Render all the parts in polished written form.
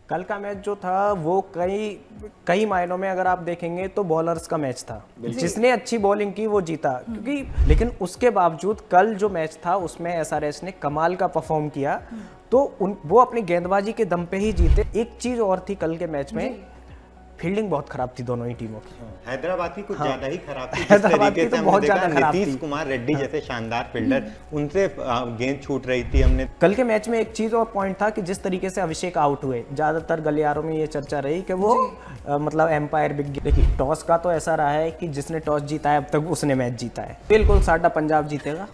कल का मैच जो था वो कई मायनों में अगर आप देखेंगे तो बॉलर्स का मैच था। जिसने अच्छी बॉलिंग की वो जीता, क्योंकि लेकिन उसके बावजूद कल जो मैच था उसमें एसआरएच ने कमाल का परफॉर्म किया, तो वो अपनी गेंदबाजी के दम पे ही जीते। एक चीज और थी कल के मैच में, फील्डिंग बहुत खराब थी दोनों ही टीमों की। हैदराबाद की कुछ ज्यादा ही खराब थी। जिस हैदराबाद तरीके की तो से हमने बहुत देखा ज्यादा खराब नीतीश थी। कुमार रेड्डी जैसे शानदार फील्डर, उनसे गेंद छूट रही थी। हमने कल के मैच में एक चीज और पॉइंट था कि जिस तरीके से अभिषेक आउट हुए, ज्यादातर गलियारों में ये चर्चा रही कि वो मतलब एम्पायर बिक गया। देखिए टॉस का तो ऐसा रहा है कि जिसने टॉस जीता है अब तक उसने मैच जीता है। बिल्कुल साडा पंजाब जीतेगा।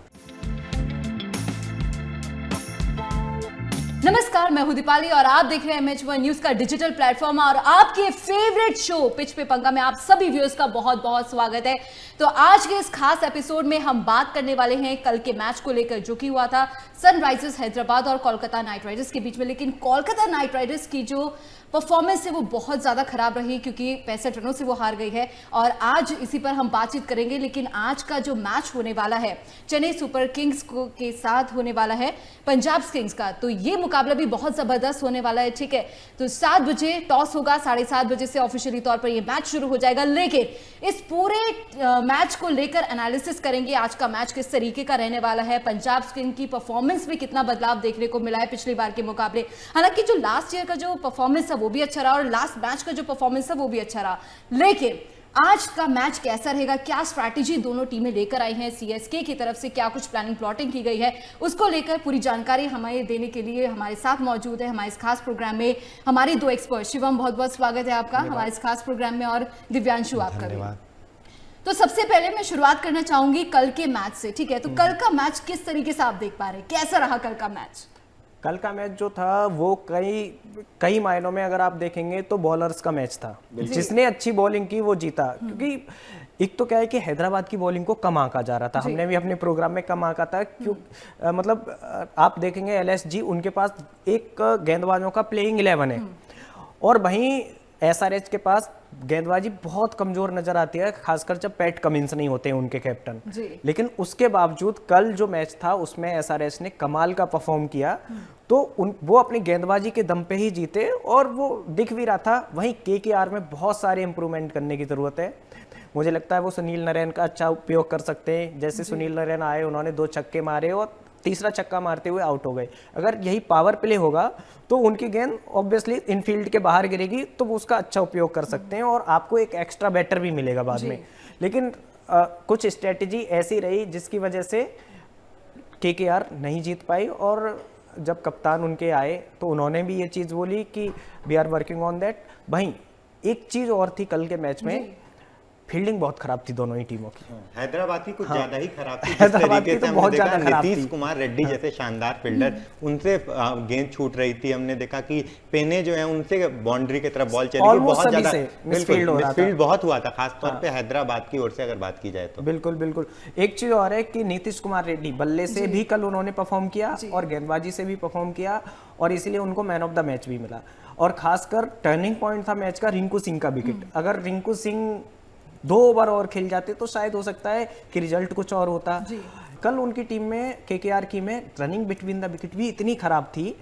नमस्कार, मैं हूं दीपाली और आप देख रहे हैं MH1 न्यूज का डिजिटल प्लेटफॉर्म और आपके फेवरेट शो पिच पे पंगा में आप सभी व्यूअर्स का बहुत बहुत स्वागत है। तो आज के इस खास एपिसोड में हम बात करने वाले हैं कल के मैच को लेकर, जो कि हुआ था सनराइजर्स हैदराबाद और कोलकाता नाइट राइडर्स के बीच में। लेकिन कोलकाता नाइट राइडर्स की जो परफॉर्मेंस है वो बहुत ज़्यादा खराब रही, क्योंकि 65 रनों से वो हार गई है और आज इसी पर हम बातचीत करेंगे। लेकिन आज का जो मैच होने वाला है चेन्नई सुपर किंग्स को के साथ होने वाला है पंजाब किंग्स का, तो ये मुकाबला भी बहुत ज़बरदस्त होने वाला है। ठीक है, तो 7 बजे टॉस होगा, 7:30 बजे से ऑफिशियली तौर पर ये मैच शुरू हो जाएगा। लेकिन इस पूरे मैच को लेकर एनालिसिस करेंगे, आज का मैच किस तरीके का रहने वाला है, पंजाब किंग्स की परफॉर्मेंस में कितना बदलाव देखने को मिला है पिछली बार के मुकाबले। हालांकि जो लास्ट ईयर का जो परफॉर्मेंस है वो भी अच्छा रहा और लास्ट मैच का जो परफॉर्मेंस है वो भी अच्छा रहा, लेकिन आज का मैच कैसा रहेगा, क्या स्ट्रैटेजी दोनों टीमें लेकर आई हैं, सीएसके की तरफ से क्या कुछ प्लानिंग प्लॉटिंग की गई है, उसको लेकर पूरी जानकारी हमें देने के लिए हमारे साथ मौजूद है हमारे इस खास प्रोग्राम में हमारे 2 एक्सपर्ट। शिवम, बहुत बहुत स्वागत है आपका हमारे इस खास प्रोग्राम में, और दिव्यांशु आपका भी। तो सबसे पहले मैं शुरुआत करना चाहूंगी कल के मैच से। ठीक है, तो कल का मैच किस तरीके से आप देख पा रहे हैं, कैसा रहा कल का मैच? कल का मैच जो था वो कई मायनों में अगर आप देखेंगे तो बॉलर्स का मैच था। जिसने अच्छी बॉलिंग की वो जीता, क्योंकि एक तो क्या है कि हैदराबाद की बॉलिंग को कम आंका जा रहा था। हमने भी अपने प्रोग्राम में कम आंका था, क्यों मतलब आप देखेंगे LSG उनके पास एक गेंदबाजों का प्लेइंग 11 है, और वहीं SRH के पास गेंदबाजी बहुत कमजोर नजर आती है, खासकर जब पैट कमिंस नहीं होते हैं उनके कैप्टन। लेकिन उसके बावजूद कल जो मैच था उसमें SRH ने कमाल का परफॉर्म किया, तो वो अपनी गेंदबाजी के दम पे ही जीते और वो दिख भी रहा था। वहीं KKR में बहुत सारे इंप्रूवमेंट करने की जरूरत है। मुझे लगता है वो सुनील नारायण का अच्छा उपयोग कर सकते हैं। जैसे सुनील नारायण आए, उन्होंने 2 छक्के मारे और तीसरा छक्का मारते हुए आउट हो गए। अगर यही पावर प्ले होगा तो उनकी गेंद ऑब्वियसली इनफील्ड के बाहर गिरेगी, तो वो उसका अच्छा उपयोग कर सकते हैं और आपको एक एक्स्ट्रा बैटर भी मिलेगा बाद में। लेकिन कुछ स्ट्रेटेजी ऐसी रही जिसकी वजह से KKR नहीं जीत पाई, और जब कप्तान उनके आए तो उन्होंने भी ये चीज़ बोली कि we are working on that. वहीं एक चीज़ और थी कल के मैच में, फील्डिंग बहुत खराब थी दोनों ही टीमों की। हैदराबाद की कुछ ज्यादा ही खराब थी। जिस हैदराबाद तरीके की से तो बहुत हमने देखा ज्यादा खराब नीतीश थी। कुमार रेड्डी जैसे शानदार फील्डर, उनसे गेंद छूट रही थी। हमने देखा कि पेने जो है उनसे बाउंड्री की तरफ बॉल चली गई, बहुत ज्यादा मिसफील्ड बहुत हुआ था, खासतौर पे हैदराबाद की ओर से अगर बात की जाए तो। बिल्कुल बिल्कुल। एक चीज और है कि नीतीश कुमार रेड्डी बल्ले से भी कल उन्होंने परफॉर्म किया और गेंदबाजी से भी परफॉर्म किया, और इसीलिए उनको मैन ऑफ द मैच भी मिला। और खासकर टर्निंग पॉइंट था मैच का रिंकू सिंह का विकेट। अगर रिंकू सिंह 2 ओवर और खेल जाते तो शायद हो सकता है कि रिजल्ट कुछ और होता। कल उनकी टीम में KKR की में रनिंग बिटवीन द विकेट भी इतनी खराब थी,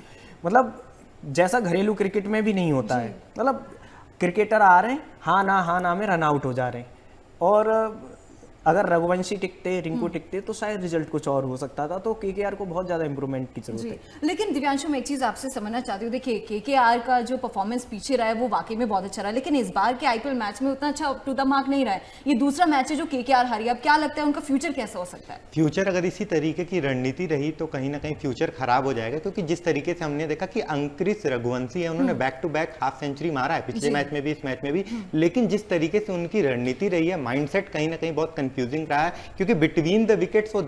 मतलब जैसा घरेलू क्रिकेट में भी नहीं होता है। मतलब क्रिकेटर आ रहे हैं, हाँ ना में रन आउट हो जा रहे हैं, और अगर रघुवंशी टिकते, रिंकू टिकते तो शायद रिजल्ट कुछ और हो सकता था। तो KKR को बहुत ज्यादा इंप्रूवमेंट की जरूरत है। लेकिन दिव्यांशु, मैं एक चीज आपसे समझना चाहती हूँ, देखिए KKR का जो परफॉर्मेंस पीछे रहा है वो वाकई में बहुत अच्छा रहा, लेकिन इस बार के IPL मैच में उतना अच्छा टू द मार्क नहीं रहा है। ये दूसरा मैच है जो KKR हारी। अब क्या लगता है उनका फ्यूचर कैसा हो सकता है? फ्यूचर अगर इसी तरीके की रणनीति रही तो कहीं ना कहीं फ्यूचर खराब हो जाएगा, क्योंकि जिस तरीके से हमने देखा कि अंकुरिश रघुवंशी है, उन्होंने back to back half century मारा है पिछले मैच में भी, इस मैच में भी। लेकिन जिस तरीके से उनकी रणनीति रही है, माइंडसेट कहीं ना कहीं बहुत कंफ्यूजिंग रहा है, क्योंकि बिटवीन द विकेट्स वो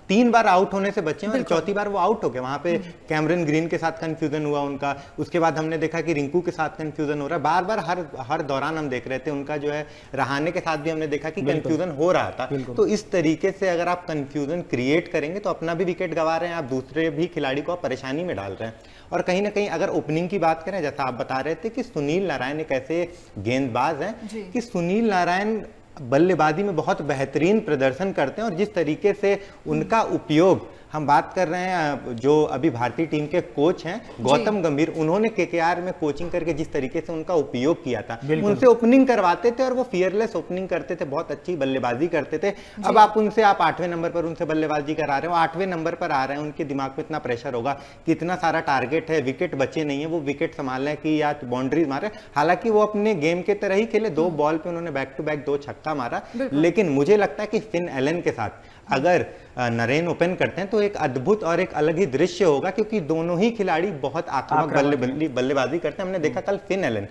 3 बार आउट होने से बचे और चौथी बार वो आउट हो गए। वहां पे कैमरन ग्रीन के साथ कंफ्यूजन हुआ उनका, उसके बाद हमने देखा कि रिंकू के साथ कंफ्यूजन हो रहा है। बार बार हर दौरान हम देख रहे थे उनका जो है, रहाणे के साथ भी हमने देखा कि कंफ्यूजन हो रहा था। तो इस तरीके से अगर आप कंफ्यूजन क्रिएट करेंगे तो अपना भी विकेट गंवा रहे हैं, आप दूसरे भी खिलाड़ी को आप परेशानी में डाल रहे हैं। और कहीं ना कहीं अगर ओपनिंग की बात करें, जैसा आप बता रहे थे कि सुनील नारायण एक ऐसे गेंदबाज हैं कि सुनील नारायण बल्लेबाजी में बहुत बेहतरीन प्रदर्शन करते हैं, और जिस तरीके से उनका उपयोग हम बात कर रहे हैं जो अभी भारतीय टीम के कोच हैं गौतम गंभीर, उन्होंने केकेआर में कोचिंग करके जिस तरीके से उनका उपयोग किया था, उनसे ओपनिंग करवाते थे और वो फियरलेस ओपनिंग करते थे, बहुत अच्छी बल्लेबाजी करते थे। अब आप 8वें नंबर पर उनसे बल्लेबाजी करा रहे हो, 8वें नंबर पर आ रहे हैं, उनके दिमाग में इतना प्रेशर होगा कि इतना सारा टारगेट है, विकेट बचे नहीं है, वो विकेट संभालने की या बाउंड्री मारे। हालांकि वो अपने गेम के तरह ही खेले, 2 बॉल पे उन्होंने बैक टू बैक 2 छक्का मारा, लेकिन मुझे लगता है कि फिन एलन के साथ अगर नरेन ओपन करते हैं तो एक अद्भुत और एक अलग ही दृश्य होगा, क्योंकि दोनों ही खिलाड़ी बहुत आक्रामक बल्लेबाजी करते हैं। हमने देखा कल फिन एलन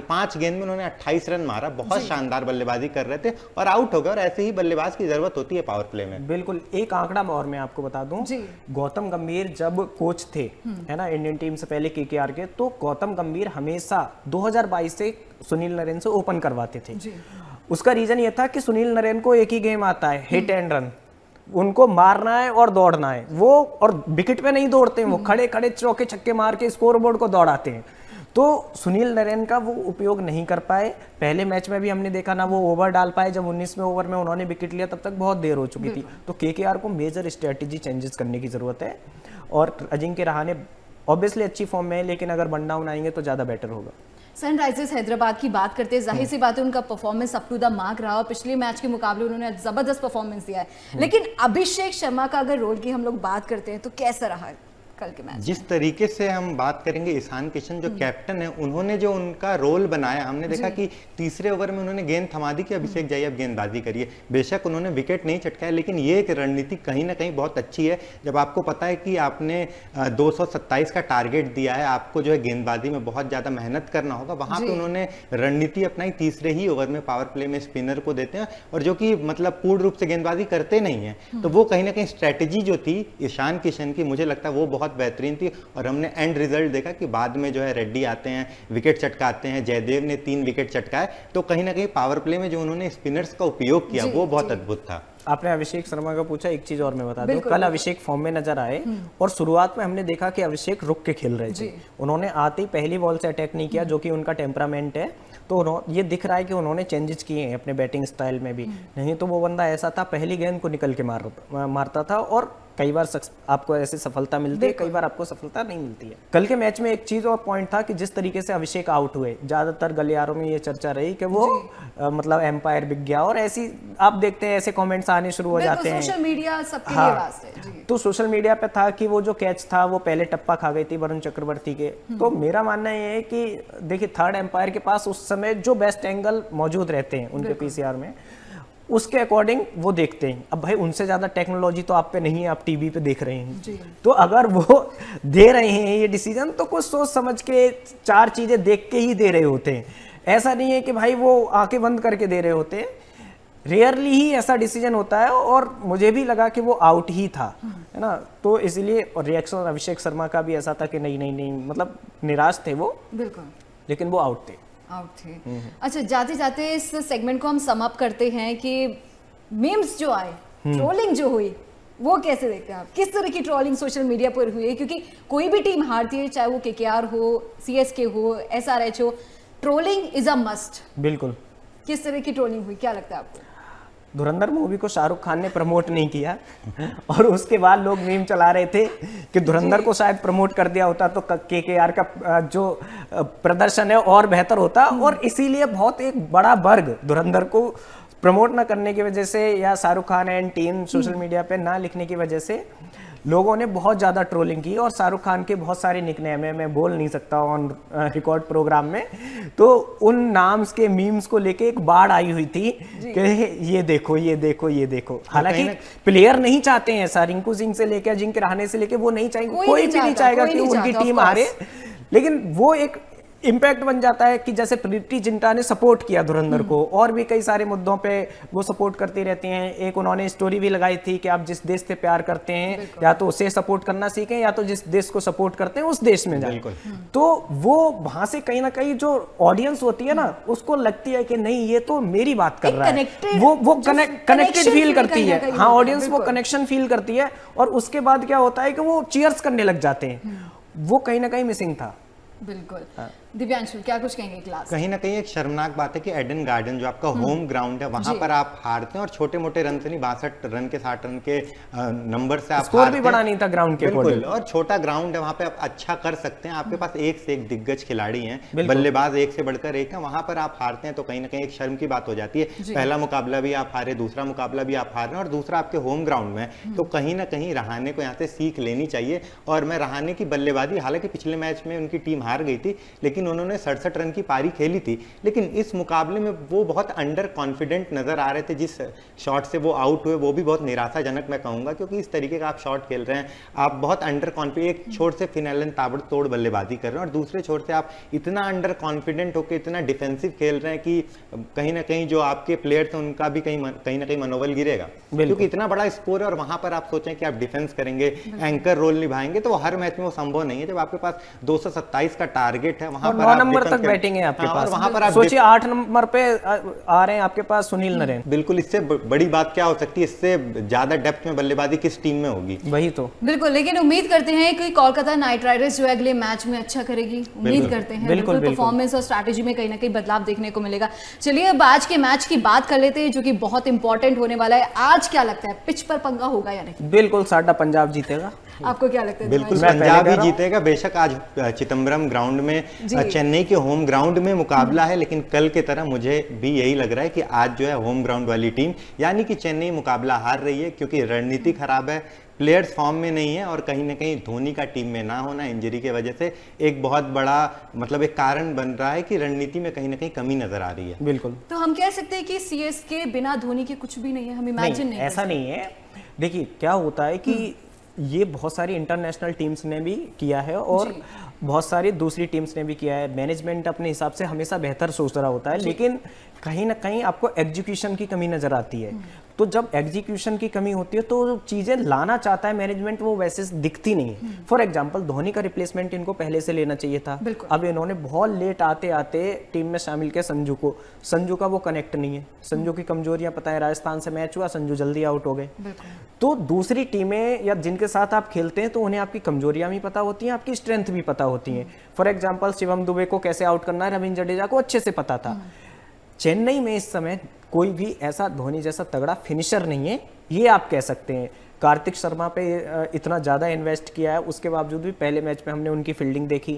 5 गेंद में उन्होंने 28 रन मारा, बहुत शानदार बल्लेबाजी कर रहे थे और आउट हो गए। और ऐसे ही बल्लेबाज की जरूरत होती है पावर प्ले में। बिल्कुल। एक आंकड़ा और मैं आपको बता दूं, गौतम गंभीर जब कोच थे, है ना, इंडियन टीम से पहले केकेआर के, तो गौतम गंभीर हमेशा 2022 से सुनील नरेन से ओपन करवाते थे। उसका रीजन ये था कि सुनील नरेन को एक ही गेम आता है, हिट एंड रन, उनको मारना है और दौड़ना है। वो और विकेट पे नहीं दौड़ते हैं, वो खड़े खड़े चौके छक्के मार के स्कोरबोर्ड को दौड़ाते हैं। तो सुनील नरेन का वो उपयोग नहीं कर पाए। पहले मैच में भी हमने देखा ना वो ओवर डाल पाए, जब 19वें ओवर में उन्होंने विकेट लिया तब तक बहुत देर हो चुकी थी। तो केकेआर को मेजर स्ट्रेटेजी चेंजेस करने की जरूरत है। और अजिंक्य रहाणे ऑब्वियसली अच्छी फॉर्म में है, लेकिन अगर वन डाउन आएंगे तो ज्यादा बेटर होगा। सनराइजर्स हैदराबाद की बात करते हैं, जाहिर सी बात है उनका performance up to the mark रहा और पिछले मैच के मुकाबले उन्होंने जबरदस्त परफॉर्मेंस दिया है। लेकिन अभिषेक शर्मा का अगर रोल की हम लोग बात करते हैं तो कैसा रहा कल के मैच? जिस तरीके से हम बात करेंगे, ईशान किशन जो कैप्टन है, उन्होंने जो उनका रोल बनाया, हमने देखा कि तीसरे ओवर में उन्होंने गेंद थमा दी कि अभिषेक जाइए अब गेंदबाजी करिए। बेशक उन्होंने विकेट नहीं चटकाया, लेकिन ये एक रणनीति कहीं ना कहीं बहुत अच्छी है। जब आपको पता है कि आपने 227 का टारगेट दिया है, आपको जो है गेंदबाजी में बहुत ज्यादा मेहनत करना होगा, वहां पर उन्होंने रणनीति अपनाई, तीसरे ही ओवर में पावर प्ले में स्पिनर को देते हैं और जो कि मतलब पूर्ण रूप से गेंदबाजी करते नहीं है। तो वो कहीं ना कहीं स्ट्रेटेजी जो थी ईशान किशन की, मुझे लगता है वो बहुत बेहतरीन थी। और हमने एंड रिजल्ट देखा कि बाद में जो है रेड्डी आते हैं, विकेट चटकाते हैं, जयदेव ने 3 विकेट चटकाए। तो कहीं ना कहीं पावर प्ले में जो उन्होंने स्पिनर्स का उपयोग किया वो बहुत अद्भुत था। आपने अभिषेक शर्मा का पूछा, एक चीज और मैं बता दूं, कल अभिषेक फॉर्म में नजर आए और शुरुआत में हमने देखा कि अभिषेक रुक के खेल रहे थे। उन्होंने आते ही पहली बॉल से अटैक नहीं किया, जो कि उनका टेम्परामेंट है। तो ये दिख रहा है कि उन्होंने चेंजेस किए हैं अपने बैटिंग स्टाइल में भी। नहीं तो वो बंदा ऐसा था, पहली गेंद को निकल के मारता था और कई बार आपको ऐसे सफलता मिलती है, कई बार आपको सफलता नहीं मिलती है। कल के मैच में एक चीज और पॉइंट था कि जिस तरीके से अभिषेक आउट हुए, ज्यादातर गलियारों में ये चर्चा रही कि वो मतलब एम्पायर बिक गया, और ऐसी आप देखते हैं ऐसे कमेंट्स आने शुरू हो जाते हैं। सोशल मीडिया सबके लिए वास्ते जी। तो सोशल मीडिया पे था कि वो जो कैच था वो पहले टप्पा खा गई थी वरुण चक्रवर्ती के। तो मेरा मानना ये है कि देखिए, थर्ड एम्पायर के पास उस समय जो बेस्ट एंगल मौजूद रहते हैं उनके पीसीआर में, उसके अकॉर्डिंग वो देखते हैं। अब भाई उनसे ज्यादा टेक्नोलॉजी तो आप पे नहीं है, आप टीवी पे देख रहे हैं। तो अगर वो दे रहे हैं ये डिसीजन तो कुछ सोच समझ के 4 चीजें देख के ही दे रहे होते हैं। ऐसा नहीं है कि भाई वो आंखें बंद करके दे रहे होते हैं। रेयरली ही ऐसा डिसीजन होता है और मुझे भी लगा कि वो आउट ही था, है ना। तो इसलिए रिएक्शन अभिषेक शर्मा का भी ऐसा था कि नहीं मतलब निराश थे वो, बिल्कुल, लेकिन वो आउट थे। अच्छा, जाते जाते इस सेगमेंट को हम सम अप करते हैं कि मीम्स जो आए, ट्रोलिंग जो हुई, वो कैसे देखते हैं आप? किस तरह की ट्रोलिंग सोशल मीडिया पर हुई है? क्योंकि कोई भी टीम हारती है, चाहे वो केकेआर हो, सीएसके हो, एसआरएच हो, ट्रोलिंग इज अ मस्ट। बिल्कुल। किस तरह की ट्रोलिंग हुई, क्या लगता है आपको? धुरंधर मूवी को शाहरुख खान ने प्रमोट नहीं किया और उसके बाद लोग मीम चला रहे थे कि धुरंधर को शायद प्रमोट कर दिया होता तो केकेआर का जो प्रदर्शन है और बेहतर होता। और इसीलिए बहुत एक बड़ा वर्ग धुरंधर को प्रमोट ना करने की वजह से या Shahrukh Khan and team social media पे ना लिखने की वजह से लोगों ने बहुत ज़्यादा ट्रोलिंग की। और शाहरुख खान के बहुत सारे निकनेम है, मैं बोल नहीं सकता ऑन रिकॉर्ड प्रोग्राम में, तो उन नाम्स के मीम्स को लेके एक बाढ़ आई हुई थी कि ये देखो ये देखो ये देखो। हालांकि प्लेयर नहीं चाहते हैं ऐसा, रिंकू सिंह से लेकर अजिंक्य रहाणे से लेकर वो नहीं चाहेंगे, कोई भी नहीं चाहेगा कि उनकी टीम हारे, लेकिन वो एक इम्पैक्ट बन जाता है कि जैसे प्रीति जिंटा ने सपोर्ट किया धुरंधर को, और भी कई सारे मुद्दों पे वो सपोर्ट करती रहती हैं। एक उन्होंने स्टोरी भी लगाई थी कि आप जिस देश से प्यार करते हैं या तो उसे सपोर्ट करना सीखें या तो जिस देश को सपोर्ट करते हैं उस देश में जाएं। तो वो वहां से कहीं ना कहीं जो ऑडियंस होती है ना, उसको लगती है कि नहीं ये तो मेरी बात कर रहा है, वो कनेक्टेड फील करती है। हाँ, ऑडियंस वो कनेक्शन फील करती है और उसके बाद क्या होता है कि वो चीयर्स करने लग जाते हैं। वो कहीं ना कहीं मिसिंग था। बिल्कुल। दिव्यांशु क्या कुछ कहेंगे क्लास? कहीं ना कहीं एक शर्मनाक बात है कि एडन गार्डन जो आपका होम ग्राउंड है वहां पर आप हारते हैं और छोटे मोटे रन से नहीं, 62 रन के 60 रन के नंबर से आप स्कोर हारते भी हैं। बड़ा नहीं था ग्राउंड के बिल्कुल, according। और छोटा ग्राउंड है, वहां पे आप अच्छा कर सकते हैं, आपके पास एक से एक दिग्गज खिलाड़ी हैं, बल्लेबाज एक से बढ़कर एक है, वहां पर आप हारते हैं तो कहीं ना कहीं एक शर्म की बात हो जाती है। पहला मुकाबला भी आप हारे, दूसरा मुकाबला भी आप हार रहे हैं और दूसरा आपके होम ग्राउंड में, तो कहीं ना कहीं रहाणे को यहाँ से सीख लेनी चाहिए। और मैं रहाणे की बल्लेबाजी, हालांकि पिछले मैच में उनकी टीम हार गई थी लेकिन उन्होंने 67 रन की पारी खेली थी, लेकिन इस मुकाबले में वो बहुत अंडर कॉन्फिडेंट नजर आ रहे थे। जिस शॉट से वो आउट हुए वो भी बहुत निराशाजनक मैं कहूंगा, क्योंकि इस तरीके का आप शॉट खेल रहे हैं, आप बहुत अंडर कॉन्फिडेंट, एक छोर से फिनैलन ताबड़तोड़ बल्लेबाजी कर रहे हैं और दूसरे छोर से आप इतना अंडर कॉन्फिडेंट होकर इतना डिफेंसिव खेल रहे हैं कि कहीं ना कहीं जो आपके प्लेयर थे उनका भी कहीं ना कहीं मनोबल गिरेगा, क्योंकि इतना बड़ा स्कोर है और वहां पर आप सोचें कि आप डिफेंस करेंगे, एंकर रोल निभाएंगे, तो हर मैच में वो संभव नहीं है। जब आपके पास 227 का टारगेट है, वहां पर 9 नंबर तक बैटिंग है आपके पास, वहां पर आप सोचिए 8 नंबर पे आ रहे हैं आपके पास सुनील नरेन। बिल्कुल, इससे बड़ी बात क्या हो सकती है, इससे ज्यादा डेप्थ में बल्लेबाजी किस टीम में होगी? वही तो बिल्कुल, लेकिन उम्मीद करते हैं कि कोलकाता नाइट राइडर्स जो है अगले मैच में अच्छा करेगी, उम्मीद करते हैं। बिल्कुल परफॉर्मेंस और स्ट्रैटेजी में कहीं ना कहीं बदलाव देखने को मिलेगा। चलिए अब आज के मैच की बात कर लेते हैं जो कि बहुत इंपॉर्टेंट होने वाला है। आज क्या लगता है, पिच पर पंगा होगा या नहीं? बिल्कुल साडा पंजाब जीतेगा। आपको क्या लगता है? बिल्कुल पंजाब ही जीतेगा। बेशक आज चिदम्बरम ग्राउंड में, चेन्नई के होम ग्राउंड में मुकाबला है, लेकिन कल की तरह मुझे भी यही लग रहा है कि आज जो है होम ग्राउंड वाली टीम यानी कि चेन्नई मुकाबला हार रही है, क्योंकि रणनीति खराब है, प्लेयर्स फॉर्म में नहीं है और कहीं ना कहीं धोनी का टीम में ना होना इंजरी की वजह से एक बहुत बड़ा मतलब एक कारण बन रहा है कि रणनीति में कहीं ना कहीं कमी नजर आ रही है। बिल्कुल, तो हम कह सकते हैं कि सीएसके बिना धोनी के कुछ भी नहीं है, हम इमेजिन नहीं ऐसा नहीं है। देखिए क्या होता है कि ये बहुत सारी इंटरनेशनल टीम्स ने भी किया है और बहुत सारी दूसरी टीम्स ने भी किया है। मैनेजमेंट अपने हिसाब से हमेशा बेहतर सोच रहा होता है, लेकिन कहीं ना कहीं आपको एग्जीक्यूशन की कमी नजर आती है। तो जब एग्जीक्यूशन की कमी होती है तो चीजें लाना चाहता है मैनेजमेंट, वो वैसे दिखती नहीं है। फॉर एग्जांपल धोनी का रिप्लेसमेंट इनको पहले से लेना चाहिए था, अब इन्होंने बहुत लेट आते आते टीम में शामिल किया संजू को। संजू का वो कनेक्ट नहीं है, संजू की कमजोरियां पता है, राजस्थान से मैच हुआ, संजू जल्दी आउट हो गए। तो दूसरी टीमें या जिनके साथ आप खेलते हैं तो उन्हें आपकी कमजोरियां भी पता होती हैं, आपकी स्ट्रेंथ भी पता होती हैं। फॉर एग्जाम्पल शिवम दुबे को कैसे आउट करना है रविंद्र जडेजा को अच्छे से पता था। चेन्नई में इस समय कोई भी ऐसा धोनी जैसा तगड़ा फिनिशर नहीं है, ये आप कह सकते हैं। कार्तिक शर्मा पे इतना ज़्यादा इन्वेस्ट किया है, उसके बावजूद भी पहले मैच में हमने उनकी फील्डिंग देखी,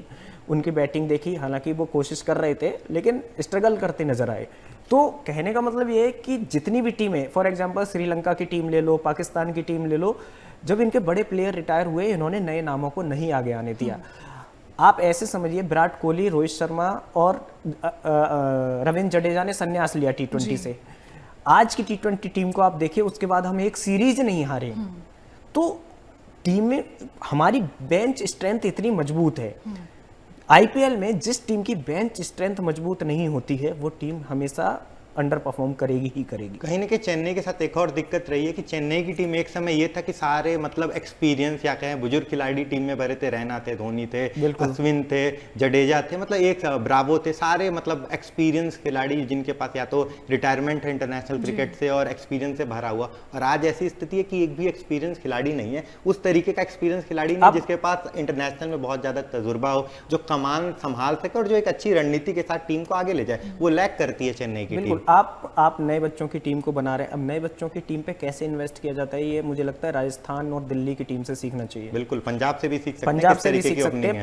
उनकी बैटिंग देखी, हालांकि वो कोशिश कर रहे थे लेकिन स्ट्रगल करते नजर आए। तो कहने का मतलब ये है कि जितनी भी टीमें, फॉर एग्जांपल श्रीलंका की टीम ले लो, पाकिस्तान की टीम ले लो, जब इनके बड़े प्लेयर रिटायर हुए इन्होंने नए नामों को नहीं आगे आने दिया। आप ऐसे समझिए विराट कोहली, रोहित शर्मा और रविंद्र जडेजा ने संन्यास लिया T20 से। आज की T20 टीम को आप देखिए, उसके बाद हम एक सीरीज नहीं हारे। तो टीम में हमारी बेंच स्ट्रेंथ इतनी मजबूत है। आईपीएल में जिस टीम की बेंच स्ट्रेंथ मजबूत नहीं होती है वो टीम हमेशा अंडर परफॉर्म करेगी ही करेगी। कहीं ना कहीं चेन्नई के साथ एक और दिक्कत रही है कि चेन्नई की टीम एक समय ये था कि सारे मतलब एक्सपीरियंस या कहें बुजुर्ग खिलाड़ी टीम में भरे थे, रैना थे, धोनी थे, अश्विन थे, जडेजा थे, मतलब एक ब्रावो थे, सारे मतलब एक्सपीरियंस खिलाड़ी जिनके पास या तो रिटायरमेंट है इंटरनेशनल क्रिकेट से और एक्सपीरियंस से भरा हुआ। और आज ऐसी स्थिति है कि एक भी एक्सपीरियंस खिलाड़ी नहीं है, उस तरीके का एक्सपीरियंस खिलाड़ी नहीं जिसके पास इंटरनेशनल में बहुत ज्यादा तजुर्बा हो, जो कमान संभाल सके और जो एक अच्छी रणनीति के साथ टीम को आगे ले जाए, वो लैक करती है चेन्नई की टीम। आप नए बच्चों की टीम को बना रहे हैं, अब नए बच्चों की टीम पे कैसे इन्वेस्ट किया जाता है ये मुझे लगता है राजस्थान और दिल्ली की टीम से सीखना चाहिए। बिल्कुल, पंजाब से भी सीख सकते हैं, पंजाब से भी सीख सकते हैं।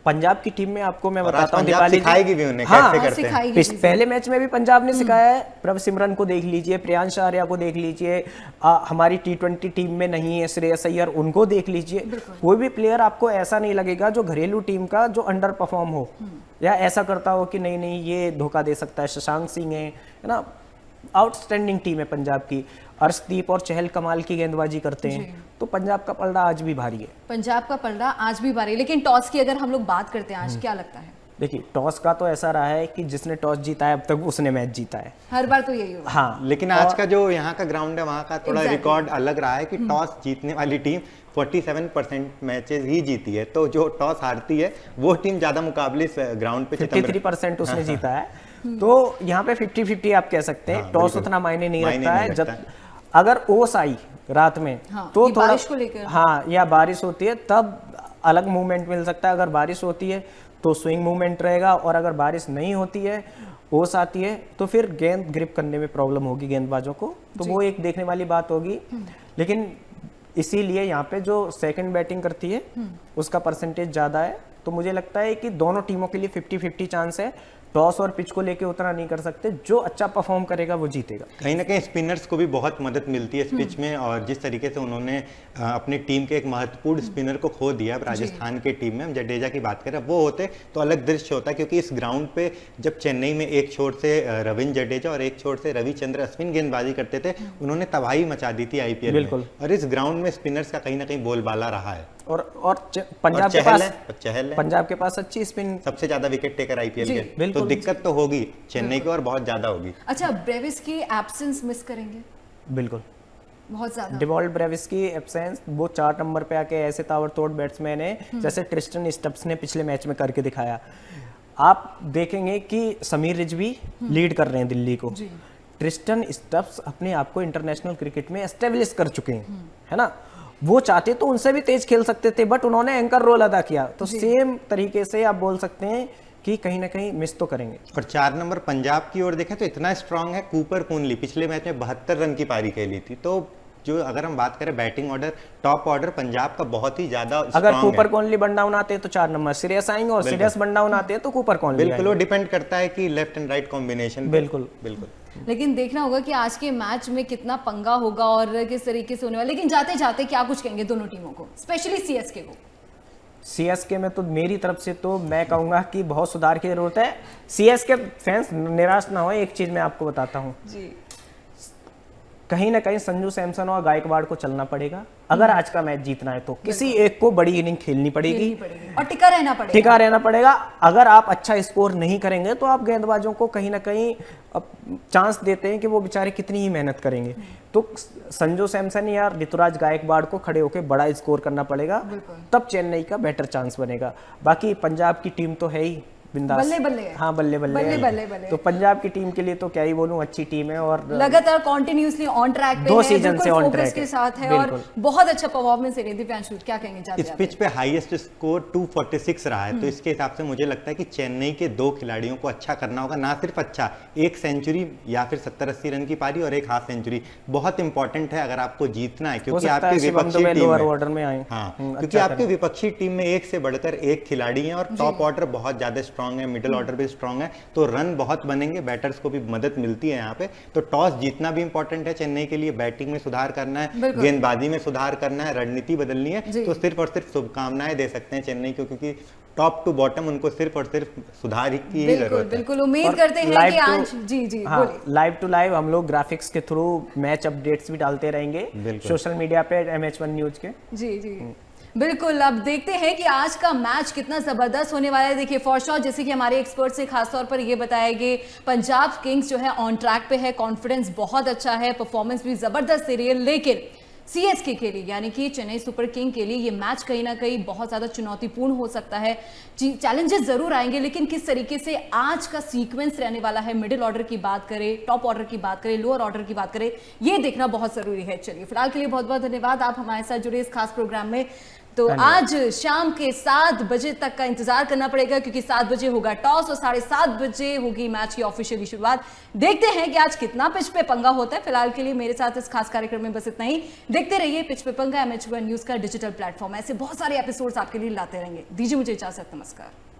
पंजाब की टीम में आपको मैं बताता हूँ, दीपाली सिखाएगी भी उन्हें कैसे करते हैं। पहले मैच में भी पंजाब ने सिखाया है। प्रभ सिमरन को देख लीजिए, प्रियांश आर्या को देख लीजिए, हमारी T20 टीम में नहीं है श्रेयस अय्यर, उनको देख लीजिए। कोई भी प्लेयर आपको ऐसा नहीं लगेगा जो घरेलू टीम का जो अंडर परफॉर्म हो या ऐसा करता हो कि नहीं ये धोखा दे सकता है। शशांक सिंह है ना, आउटस्टैंडिंग टीम है पंजाब की। अर्शदीप और चहल कमाल की गेंदबाजी करते हैं। तो पंजाब का पलड़ा आज भी भारी है। पंजाब का पलड़ा आज भी भारी है। लेकिन टॉस की अगर हम लोग बात करते हैं आज, क्या लगता है? देखिए टॉस का तो ऐसा रहा है कि जिसने टॉस जीता है अब तक उसने मैच जीता है, हर बार तो यही होगा। हाँ, लेकिन आज का जो यहाँ का ग्राउंड है वहाँ का थोड़ा रिकॉर्ड अलग रहा है कि टॉस जीतने वाली टीम 47% मैचेस ही जीती है, तो जो टॉस हारती है वो टीम ज्यादा मुकाबले ग्राउंड पे 53% उसने जीता है। तो यहाँ पे 50-50 आप कह सकते हैं। टॉस उतना मायने नहीं रखता है। जब अगर ओस आई रात में तो थोड़ा बारिश को लेकर, हाँ, या बारिश होती है तब अलग मूवमेंट मिल सकता है। अगर बारिश होती है तो स्विंग मूवमेंट रहेगा, और अगर बारिश नहीं होती है, ओस आती है, तो फिर गेंद ग्रिप करने में प्रॉब्लम होगी गेंदबाजों को, तो वो एक देखने वाली बात होगी। लेकिन इसीलिए यहाँ पे जो सेकंड बैटिंग करती है उसका परसेंटेज ज़्यादा है, तो मुझे लगता है कि दोनों टीमों के लिए 50-50 चांस है। टॉस और पिच को लेके उतना नहीं कर सकते, जो अच्छा परफॉर्म करेगा वो जीतेगा। कहीं ना कहीं स्पिनर्स को भी बहुत मदद मिलती है इस पिच में, और जिस तरीके से उन्होंने अपनी टीम के एक महत्वपूर्ण स्पिनर को खो दिया राजस्थान के टीम में, हम जडेजा की बात करें, वो होते तो अलग दृश्य होता, क्योंकि इस ग्राउंड पे जब चेन्नई में एक छोर से रविंद्र जडेजा और एक छोर से रविचंद्र अश्विन गेंदबाजी करते थे, उन्होंने तबाही मचा दी थी आईपीएल में, और इस ग्राउंड में स्पिनर्स का कहीं ना कहीं बोलबाला रहा है। और पंजाब के पास चहल है, पंजाब के पास अच्छी स्पिन, सबसे ज्यादा विकेट टेकर आईपीएल के, तो दिक्कत तो होगी चेन्नई की और बहुत ज्यादा होगी। अच्छा, ब्रेविस की एब्सेंस मिस करेंगे? बिल्कुल, बहुत ज्यादा। डिवॉल्ट ब्रेविस की एब्सेंस, वो 4 नंबर पे आके ऐसे ताबड़तोड़ बैट्समैन है जैसे ट्रिस्टन स्टब्स ने पिछले मैच में करके दिखाया। आप देखेंगे कि समीर रिजवी लीड कर रहे हैं दिल्ली को, ट्रिस्टन स्टब्स अपने आप को इंटरनेशनल क्रिकेट में एस्टेब्लिश कर चुके हैं, है ना। वो चाहते तो उनसे भी तेज खेल सकते थे, बट उन्होंने एंकर रोल अदा किया, तो सेम तरीके से आप बोल सकते हैं कि कहीं ना कहीं मिस तो करेंगे। और 4 नंबर पंजाब की ओर देखें तो इतना स्ट्रांग है, कूपर कूनली पिछले मैच में 72 रन की पारी खेली थी, तो जो अगर हम बात करें batting order, top order Punjab का बहुत ही ज्यादा अगर कूपर कॉनली बन डाउन आते हैं तो 4 नंबर सीरियस आएंगे, और सीरियस बन डाउन आते हैं तो कूपर कॉनली। बिल्कुल, वो डिपेंड करता है कि लेफ्ट एंड राइट कॉम्बिनेशन। बिल्कुल। लेकिन देखना होगा कि आज के मैच में कितना पंगा होगा और किस तरीके से होने वाला। लेकिन जाते जाते क्या कुछ कहेंगे दोनों टीमों को, स्पेशली सीएसके को? सीएसके में तो मेरी तरफ से तो मैं कहूंगा कि बहुत सुधार की जरूरत है। सीएसके फैंस निराश ना हो, एक चीज मैं आपको बताता हूं, कहीं ना कहीं संजू सैमसन और गायकवाड़ को चलना पड़ेगा। अगर आज का मैच जीतना है तो किसी एक को बड़ी इनिंग खेलनी पड़ेगी और टिका रहना पड़ेगा। अगर आप अच्छा स्कोर नहीं करेंगे तो आप गेंदबाजों को कहीं ना कहीं चांस देते हैं कि वो बेचारे कितनी ही मेहनत करेंगे। तो संजू सैमसन या ऋतुराज गायकवाड़ को खड़े होकर बड़ा स्कोर करना पड़ेगा, तब चेन्नई का बेटर चांस बनेगा। बाकी पंजाब की टीम तो है ही बिंदास, बल्ले है। हाँ बल्ले। तो पंजाब की टीम के लिए तो क्या ही बोलूं, अच्छी टीम है और लगातार कॉन्टिन्यूसली ऑन ट्रैक पे 2 सीजन से ऑन ट्रैक के साथ है और बहुत अच्छा परफॉर्मेंस है। दिव्यांशु क्या कहेंगे? इस पिच पे हाईएस्ट स्कोर 246 रहा है, तो इसके हिसाब से मुझे लगता है कि चेन्नई के 2 खिलाड़ियों को अच्छा करना होगा, ना सिर्फ अच्छा, एक सेंचुरी या फिर 70-80 रन की पारी और एक हाफ सेंचुरी बहुत इंपॉर्टेंट है अगर आपको जीतना है, क्योंकि आपकी विपक्षी टीम में क्योंकि आपकी विपक्षी टीम में एक से बढ़कर एक खिलाड़ी है और टॉप ऑर्डर बहुत ज्यादा स्ट्रांग है, मिडिल ऑर्डर भी स्ट्रांग है, तो रन बहुत बनेंगे, बैटर्स को भी मदद मिलती है यहाँ पे। तो टॉस जीतना भी इंपॉर्टेंट है चेन्नई के लिए, बैटिंग में सुधार करना है, गेंदबाजी में सुधार करना है, रणनीति बदलनी है, तो सिर्फ और सिर्फ शुभकामनाएं दे सकते हैं चेन्नई को, क्योंकि टॉप टू बॉटम उनको सिर्फ और सिर्फ सुधार की ही जरूरत है। बिल्कुल उम्मीद करते हैं कि आज जी लाइव टू लाइव हम लोग ग्राफिक्स के थ्रू मैच अपडेट्स भी डालते रहेंगे सोशल मीडिया पे MH1 न्यूज के। जी बिल्कुल। अब देखते हैं कि आज का मैच कितना जबरदस्त होने वाला है। देखिए फॉर श्योर, जैसे कि हमारे एक्सपर्ट से खासतौर पर ये बताया कि पंजाब किंग्स जो है ऑन ट्रैक पे है, कॉन्फिडेंस बहुत अच्छा है, परफॉर्मेंस भी जबरदस्त दे रही है, लेकिन सीएसके के लिए यानी कि चेन्नई सुपर किंग के लिए ये मैच कहीं ना कहीं बहुत ज्यादा चुनौतीपूर्ण हो सकता है। चैलेंजेस जरूर आएंगे, लेकिन किस तरीके से आज का सीक्वेंस रहने वाला है, मिडिल ऑर्डर की बात करें, टॉप ऑर्डर की बात करें, लोअर ऑर्डर की बात करें, ये देखना बहुत जरूरी है। चलिए फिलहाल के लिए बहुत बहुत धन्यवाद, आप हमारे साथ जुड़े इस खास प्रोग्राम में। तो आज शाम के 7 बजे तक का इंतजार करना पड़ेगा, क्योंकि 7 बजे होगा टॉस और 7:30 बजे होगी मैच की ऑफिशियली शुरुआत। देखते हैं कि आज कितना पिच पे पंगा होता है। फिलहाल के लिए मेरे साथ इस खास कार्यक्रम में बस इतना ही। देखते रहिए पिच पे पंगा, MH1 न्यूज का डिजिटल प्लेटफॉर्म। ऐसे बहुत सारे एपिसोड्स आपके लिए लाते रहेंगे। दीजिए मुझे इजाजत, नमस्कार।